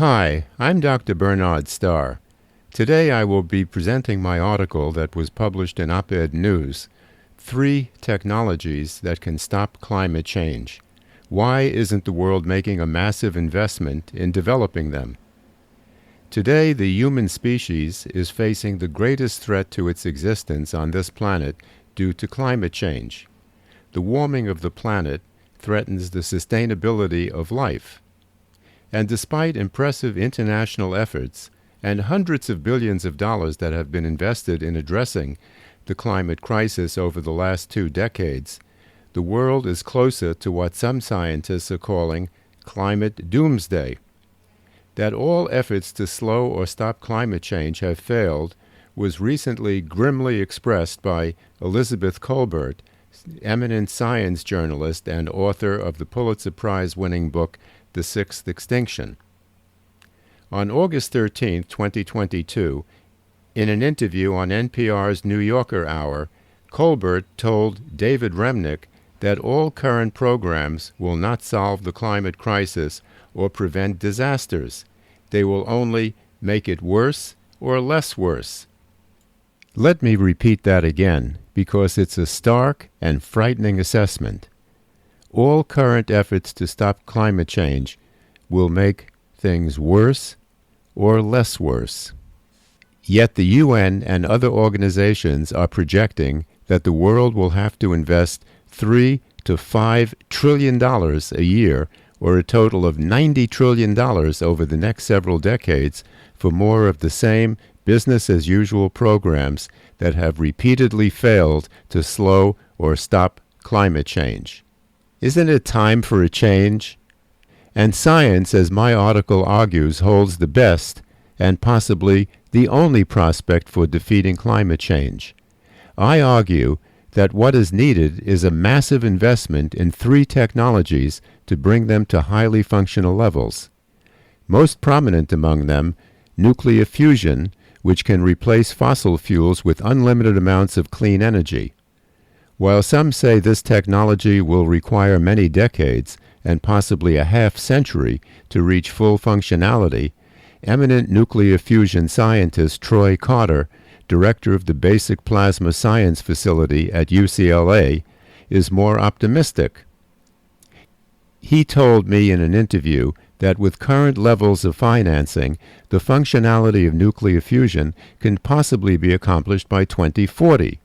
Hi, I'm Dr. Bernard Starr. Today I will be presenting my article that was published in Op-Ed News, 3 Technologies That Can Stop Climate Change. Why isn't the world making a massive investment in developing them? Today, the human species is facing the greatest threat to its existence on this planet due to climate change. The warming of the planet threatens the sustainability of life. And despite impressive international efforts and hundreds of billions of dollars that have been invested in addressing the climate crisis over the last 2 decades, the world is closer to what some scientists are calling climate doomsday. That all efforts to slow or stop climate change have failed was recently grimly expressed by Elizabeth Kolbert, eminent science journalist and author of the Pulitzer Prize-winning book The Sixth Extinction. On August 13, 2022, in an interview on NPR's New Yorker Hour, Kolbert told David Remnick that all current programs will not solve the climate crisis or prevent disasters. They will only make it worse or less worse. Let me repeat that again, because it's a stark and frightening assessment. All current efforts to stop climate change will make things worse or less worse. Yet the UN and other organizations are projecting that the world will have to invest $3 to $5 trillion a year, or a total of $90 trillion over the next several decades, for more of the same business-as-usual programs that have repeatedly failed to slow or stop climate change. Isn't it time for a change? And science, as my article argues, holds the best and possibly the only prospect for defeating climate change. I argue that what is needed is a massive investment in 3 technologies to bring them to highly functional levels. Most prominent among them, nuclear fusion, which can replace fossil fuels with unlimited amounts of clean energy. While some say this technology will require many decades and possibly a half-century to reach full functionality, eminent nuclear fusion scientist Troy Carter, director of the Basic Plasma Science Facility at UCLA, is more optimistic. He told me in an interview that with current levels of financing, the functionality of nuclear fusion can possibly be accomplished by 2040.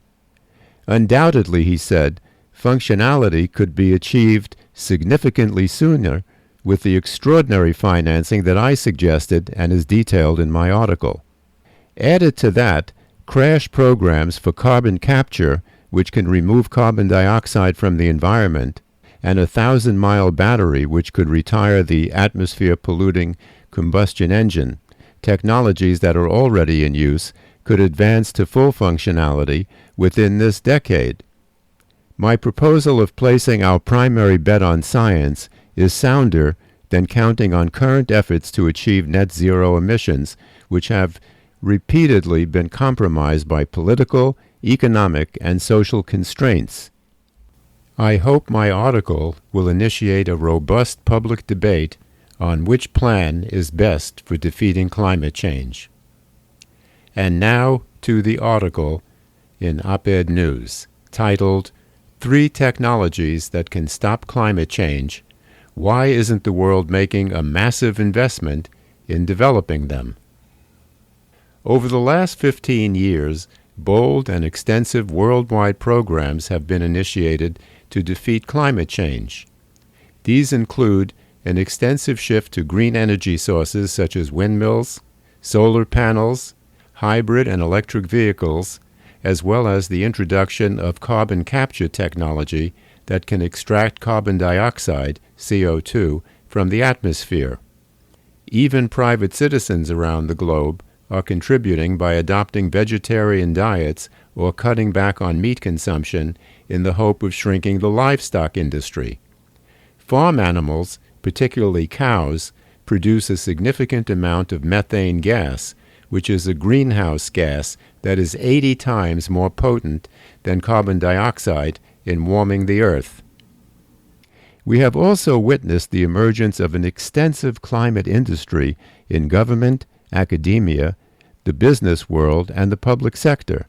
Undoubtedly, he said, functionality could be achieved significantly sooner with the extraordinary financing that I suggested and is detailed in my article. Added to that, crash programs for carbon capture, which can remove carbon dioxide from the environment, and a 1,000-mile battery which could retire the atmosphere-polluting combustion engine, technologies that are already in use, could advance to full functionality within this decade. My proposal of placing our primary bet on science is sounder than counting on current efforts to achieve net zero emissions, which have repeatedly been compromised by political, economic, and social constraints. I hope my article will initiate a robust public debate on which plan is best for defeating climate change. And now to the article in Op-Ed News, titled 3 Technologies That Can Stop Climate Change. Why isn't the world making a massive investment in developing them? Over the last 15 years, bold and extensive worldwide programs have been initiated to defeat climate change. These include an extensive shift to green energy sources such as windmills, solar panels, hybrid and electric vehicles, as well as the introduction of carbon capture technology that can extract carbon dioxide, CO2, from the atmosphere. Even private citizens around the globe are contributing by adopting vegetarian diets or cutting back on meat consumption in the hope of shrinking the livestock industry. Farm animals, particularly cows, produce a significant amount of methane gas, which is a greenhouse gas that is 80 times more potent than carbon dioxide in warming the earth. We have also witnessed the emergence of an extensive climate industry in government, academia, the business world, and the public sector.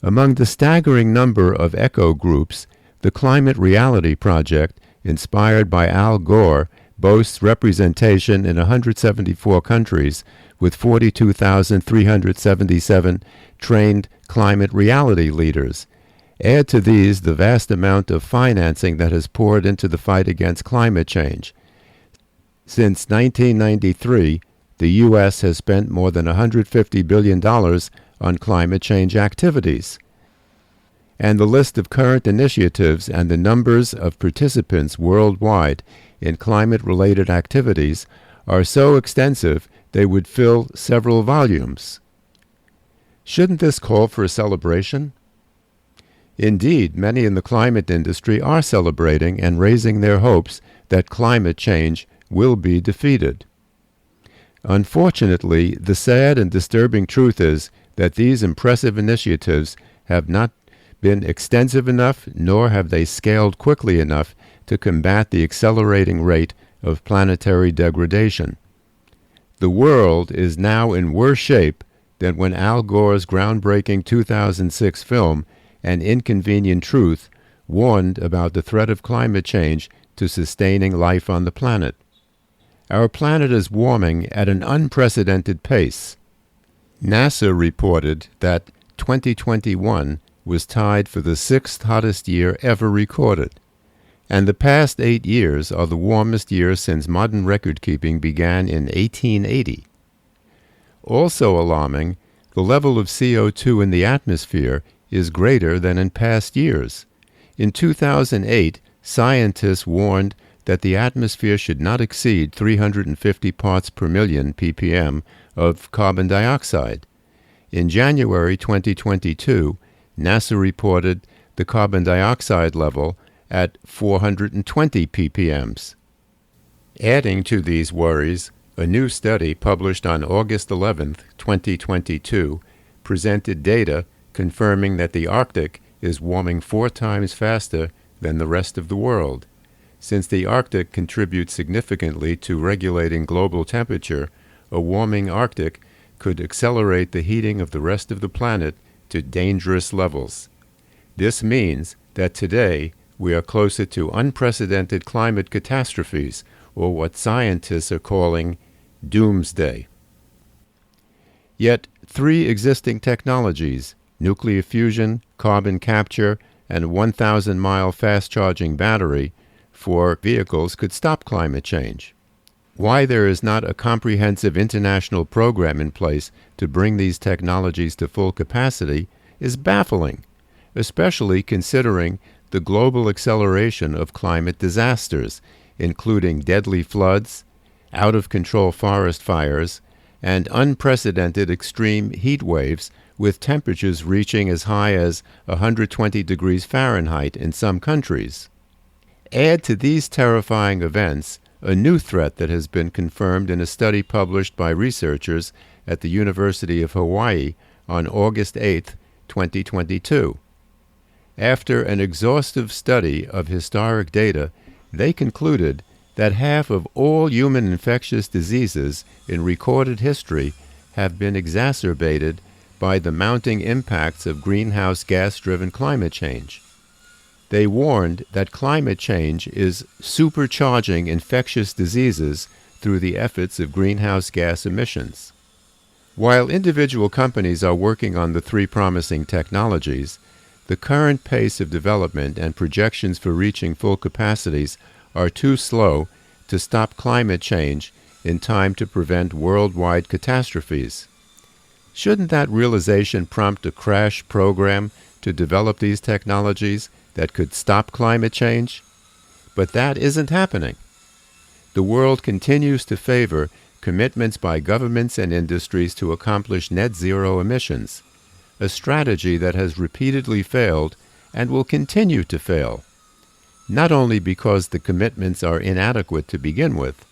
Among the staggering number of echo groups, the Climate Reality Project, inspired by Al Gore, boasts representation in 174 countries with 42,377 trained climate reality leaders. Add to these the vast amount of financing that has poured into the fight against climate change. Since 1993, the U.S. has spent more than $150 billion on climate change activities. And the list of current initiatives and the numbers of participants worldwide in climate-related activities are so extensive they would fill several volumes. Shouldn't this call for a celebration? Indeed, many in the climate industry are celebrating and raising their hopes that climate change will be defeated. Unfortunately, the sad and disturbing truth is that these impressive initiatives have not been extensive enough, nor have they scaled quickly enough to combat the accelerating rate of planetary degradation. The world is now in worse shape than when Al Gore's groundbreaking 2006 film, An Inconvenient Truth, warned about the threat of climate change to sustaining life on the planet. Our planet is warming at an unprecedented pace. NASA reported that 2021 was tied for the sixth hottest year ever recorded, and the past 8 years are the warmest years since modern record-keeping began in 1880. Also alarming, the level of CO2 in the atmosphere is greater than in past years. In 2008, scientists warned that the atmosphere should not exceed 350 parts per million ppm of carbon dioxide. In January 2022, NASA reported the carbon dioxide level at 420 ppms. Adding to these worries, a new study published on August 11, 2022, presented data confirming that the Arctic is warming 4 times faster than the rest of the world. Since the Arctic contributes significantly to regulating global temperature, a warming Arctic could accelerate the heating of the rest of the planet to dangerous levels. This means that today we are closer to unprecedented climate catastrophes, or what scientists are calling doomsday. Yet 3 existing technologies, nuclear fusion, carbon capture, and a 1,000-mile fast-charging battery for vehicles could stop climate change. Why there is not a comprehensive international program in place to bring these technologies to full capacity is baffling, especially considering the global acceleration of climate disasters, including deadly floods, out-of-control forest fires, and unprecedented extreme heat waves with temperatures reaching as high as 120 degrees Fahrenheit in some countries. Add to these terrifying events a new threat that has been confirmed in a study published by researchers at the University of Hawaii on August 8, 2022. After an exhaustive study of historic data, they concluded that half of all human infectious diseases in recorded history have been exacerbated by the mounting impacts of greenhouse gas-driven climate change. They warned that climate change is supercharging infectious diseases through the efforts of greenhouse gas emissions. While individual companies are working on the 3 promising technologies, the current pace of development and projections for reaching full capacities are too slow to stop climate change in time to prevent worldwide catastrophes. Shouldn't that realization prompt a crash program to develop these technologies that could stop climate change? But that isn't happening. The world continues to favor commitments by governments and industries to accomplish net zero emissions, a strategy that has repeatedly failed and will continue to fail, not only because the commitments are inadequate to begin with,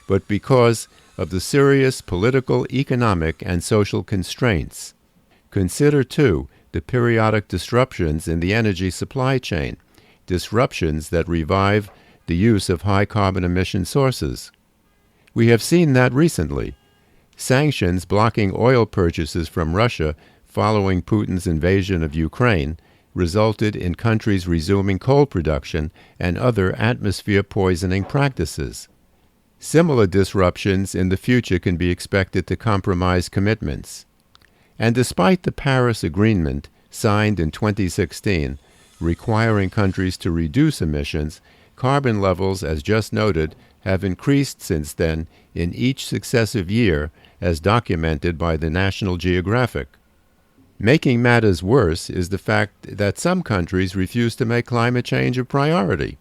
but because of the serious political, economic, and social constraints. Consider, too, the periodic disruptions in the energy supply chain, disruptions that revive the use of high carbon emission sources. We have seen that recently. Sanctions blocking oil purchases from Russia following Putin's invasion of Ukraine resulted in countries resuming coal production and other atmosphere-poisoning practices. Similar disruptions in the future can be expected to compromise commitments. And despite the Paris Agreement, signed in 2016, requiring countries to reduce emissions, carbon levels, as just noted, have increased since then in each successive year, as documented by the National Geographic. Making matters worse is the fact that some countries refuse to make climate change a priority.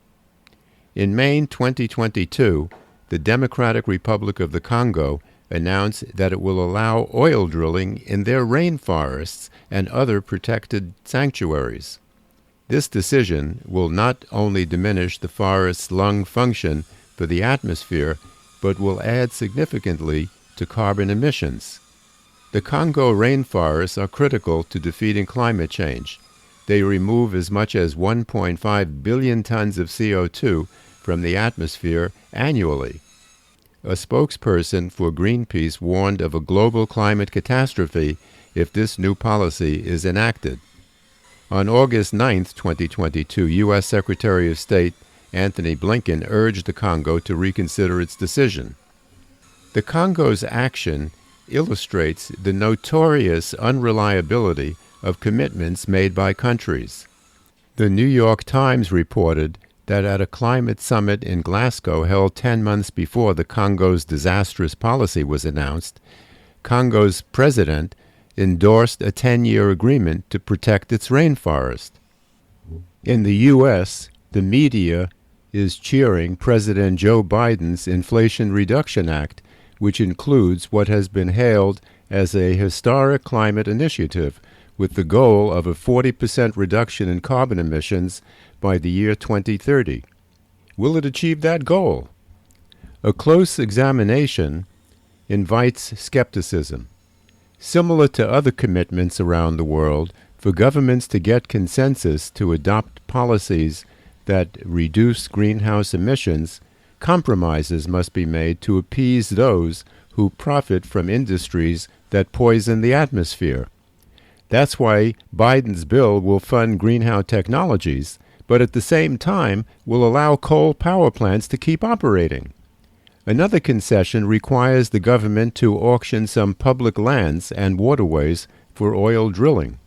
In May 2022, the Democratic Republic of the Congo announced that it will allow oil drilling in their rainforests and other protected sanctuaries. This decision will not only diminish the forest's lung function for the atmosphere, but will add significantly to carbon emissions. The Congo rainforests are critical to defeating climate change. They remove as much as 1.5 billion tons of CO2 from the atmosphere annually. A spokesperson for Greenpeace warned of a global climate catastrophe if this new policy is enacted. On August 9, 2022, U.S. Secretary of State Anthony Blinken urged the Congo to reconsider its decision. The Congo's action illustrates the notorious unreliability of commitments made by countries. The New York Times reported that at a climate summit in Glasgow held 10 months before the Congo's disastrous policy was announced, Congo's president endorsed a 10-year agreement to protect its rainforest. In the U.S., the media is cheering President Joe Biden's Inflation Reduction Act, which includes what has been hailed as a historic climate initiative with the goal of a 40% reduction in carbon emissions by the year 2030. Will it achieve that goal? A close examination invites skepticism. Similar to other commitments around the world, for governments to get consensus to adopt policies that reduce greenhouse emissions, compromises must be made to appease those who profit from industries that poison the atmosphere. That's why Biden's bill will fund greenhouse technologies, but at the same time will allow coal power plants to keep operating. Another concession requires the government to auction some public lands and waterways for oil drilling.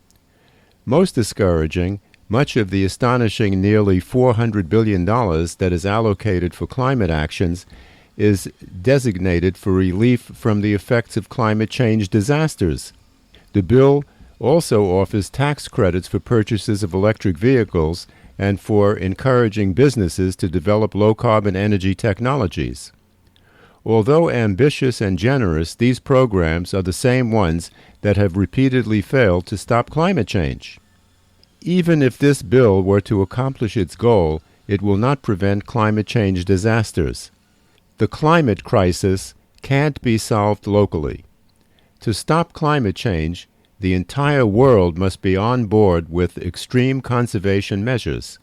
Most discouraging, much of the astonishing nearly $400 billion that is allocated for climate actions is designated for relief from the effects of climate change disasters. The bill also offers tax credits for purchases of electric vehicles and for encouraging businesses to develop low-carbon energy technologies. Although ambitious and generous, these programs are the same ones that have repeatedly failed to stop climate change. Even if this bill were to accomplish its goal, it will not prevent climate change disasters. The climate crisis can't be solved locally. To stop climate change, the entire world must be on board with extreme conservation measures.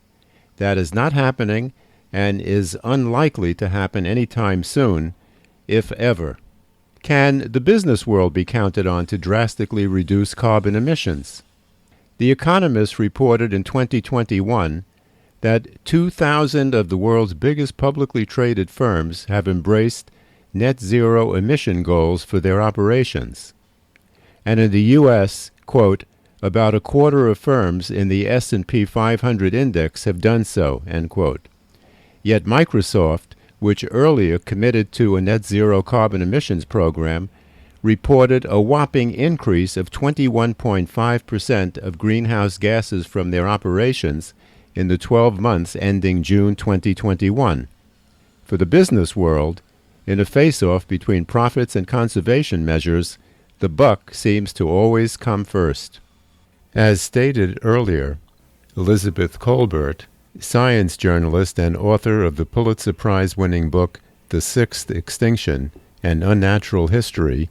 That is not happening and is unlikely to happen anytime soon, if ever. Can the business world be counted on to drastically reduce carbon emissions? The Economist reported in 2021 that 2,000 of the world's biggest publicly traded firms have embraced net zero emission goals for their operations. And in the U.S., quote, about a quarter of firms in the S&P 500 index have done so, end quote. Yet Microsoft, which earlier committed to a net zero carbon emissions program, reported a whopping increase of 21.5% of greenhouse gases from their operations in the 12 months ending June 2021. For the business world, in a face-off between profits and conservation measures, the buck seems to always come first. As stated earlier, Elizabeth Kolbert, science journalist and author of the Pulitzer Prize-winning book The Sixth Extinction, An Unnatural History,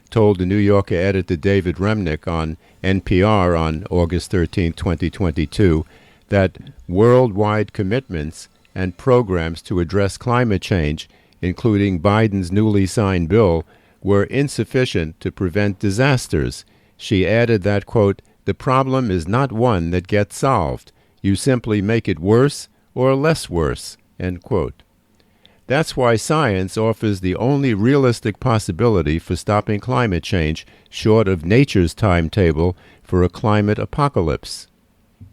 told the New Yorker editor David Remnick on NPR on August 13, 2022, that worldwide commitments and programs to address climate change, including Biden's newly signed bill, were insufficient to prevent disasters. She added that, quote, "The problem is not one that gets solved. You simply make it worse or less worse," end quote. That's why science offers the only realistic possibility for stopping climate change short of nature's timetable for a climate apocalypse.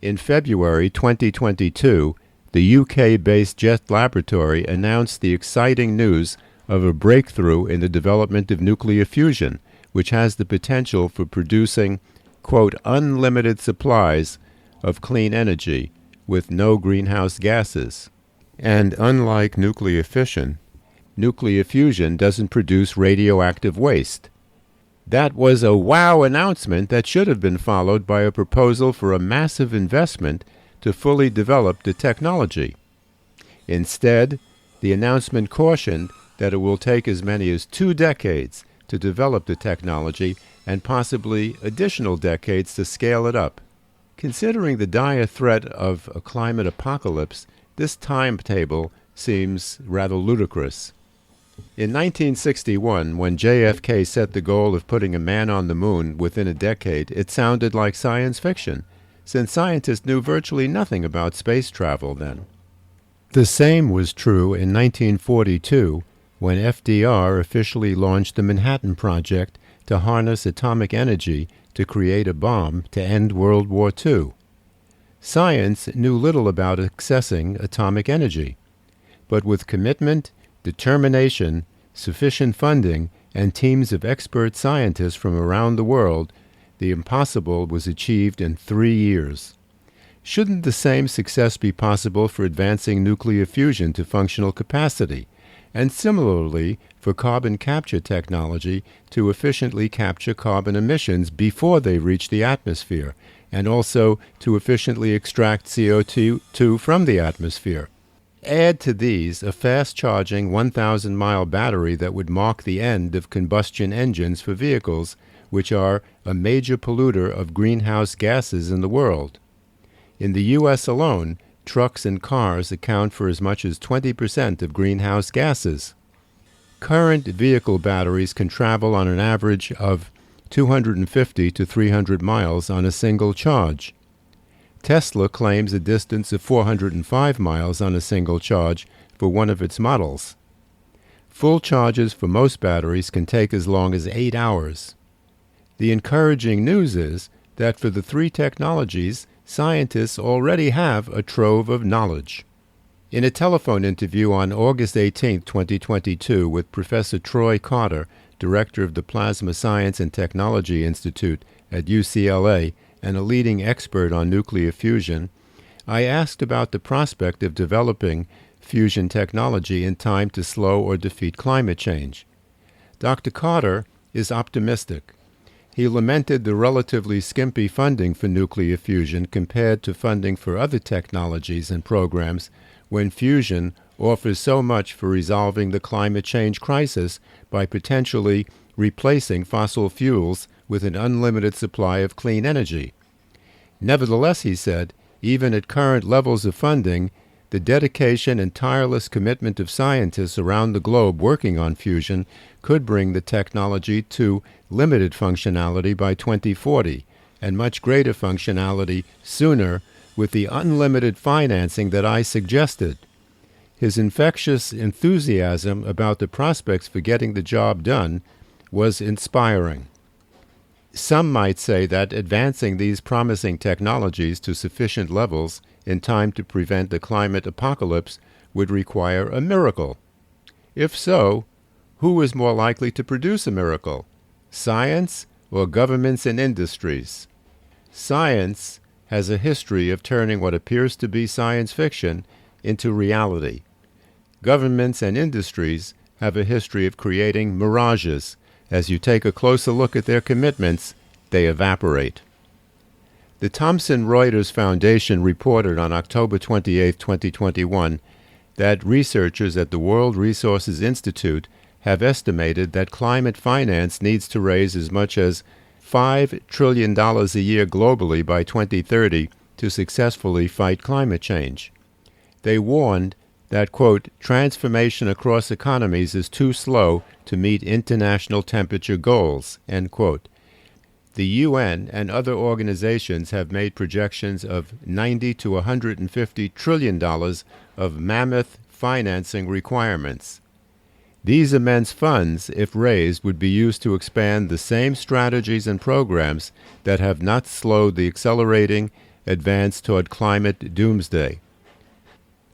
In February 2022, the UK-based Jet Laboratory announced the exciting news of a breakthrough in the development of nuclear fusion, which has the potential for producing, quote, "unlimited supplies of clean energy with no greenhouse gases." And unlike nuclear fission, nuclear fusion doesn't produce radioactive waste. That was a wow announcement that should have been followed by a proposal for a massive investment to fully develop the technology. Instead, the announcement cautioned that it will take as many as 2 decades to develop the technology and possibly additional decades to scale it up. Considering the dire threat of a climate apocalypse, this timetable seems rather ludicrous. In 1961, when JFK set the goal of putting a man on the moon within a decade, it sounded like science fiction, since scientists knew virtually nothing about space travel then. The same was true in 1942, when FDR officially launched the Manhattan Project to harness atomic energy to create a bomb to end World War II. Science knew little about accessing atomic energy, but with commitment, determination, sufficient funding, and teams of expert scientists from around the world, the impossible was achieved in 3 years. Shouldn't the same success be possible for advancing nuclear fusion to functional capacity, and similarly for carbon capture technology to efficiently capture carbon emissions before they reach the atmosphere, and also to efficiently extract CO2 from the atmosphere? Add to these a fast-charging 1,000-mile battery that would mark the end of combustion engines for vehicles, which are a major polluter of greenhouse gases in the world. In the U.S. alone, trucks and cars account for as much as 20% of greenhouse gases. Current vehicle batteries can travel on an average of 250 to 300 miles on a single charge. Tesla claims a distance of 405 miles on a single charge for one of its models. Full charges for most batteries can take as long as 8 hours. The encouraging news is that for the 3 technologies, scientists already have a trove of knowledge. In a telephone interview on August 18, 2022, with Professor Troy Carter, director of the Plasma Science and Technology Institute at UCLA and a leading expert on nuclear fusion, I asked about the prospect of developing fusion technology in time to slow or defeat climate change. Dr. Carter is optimistic. He lamented the relatively skimpy funding for nuclear fusion compared to funding for other technologies and programs, when fusion offers so much for resolving the climate change crisis by potentially replacing fossil fuels with an unlimited supply of clean energy. Nevertheless, he said, even at current levels of funding, the dedication and tireless commitment of scientists around the globe working on fusion could bring the technology to limited functionality by 2040 and much greater functionality sooner with the unlimited financing that I suggested. His infectious enthusiasm about the prospects for getting the job done was inspiring. Some might say that advancing these promising technologies to sufficient levels in time to prevent the climate apocalypse would require a miracle. If so, who is more likely to produce a miracle, science or governments and industries? Science has a history of turning what appears to be science fiction into reality. Governments and industries have a history of creating mirages. As you take a closer look at their commitments, they evaporate. The Thomson Reuters Foundation reported on October 28, 2021, that researchers at the World Resources Institute have estimated that climate finance needs to raise as much as $5 trillion a year globally by 2030 to successfully fight climate change. They warned that, quote, transformation across economies is too slow to meet international temperature goals, end quote. The UN and other organizations have made projections of $90 to $150 trillion of mammoth financing requirements. These immense funds, if raised, would be used to expand the same strategies and programs that have not slowed the accelerating advance toward climate doomsday.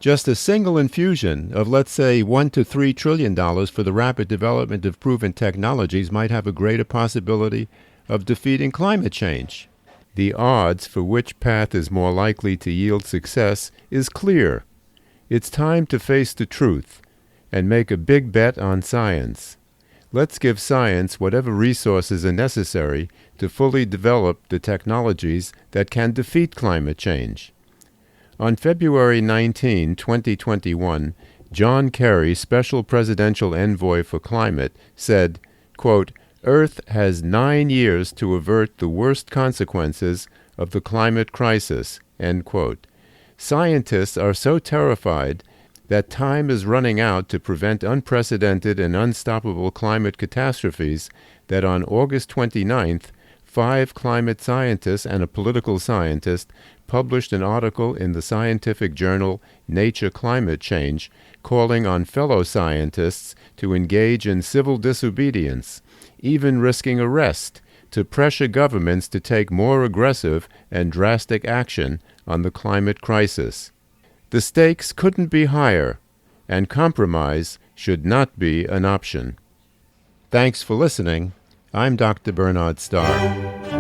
Just a single infusion of, let's say, $1 to $3 trillion for the rapid development of proven technologies might have a greater possibility of defeating climate change. The odds for which path is more likely to yield success is clear. It's time to face the truth and make a big bet on science. Let's give science whatever resources are necessary to fully develop the technologies that can defeat climate change. On February 19, 2021, John Kerry, Special Presidential Envoy for Climate, said, quote, Earth has 9 years to avert the worst consequences of the climate crisis, end quote. Scientists are so terrified that time is running out to prevent unprecedented and unstoppable climate catastrophes that on August 29th, 5 climate scientists and a political scientist published an article in the scientific journal Nature Climate Change calling on fellow scientists to engage in civil disobedience, even risking arrest, to pressure governments to take more aggressive and drastic action on the climate crisis. The stakes couldn't be higher, and compromise should not be an option. Thanks for listening. I'm Dr. Bernard Starr.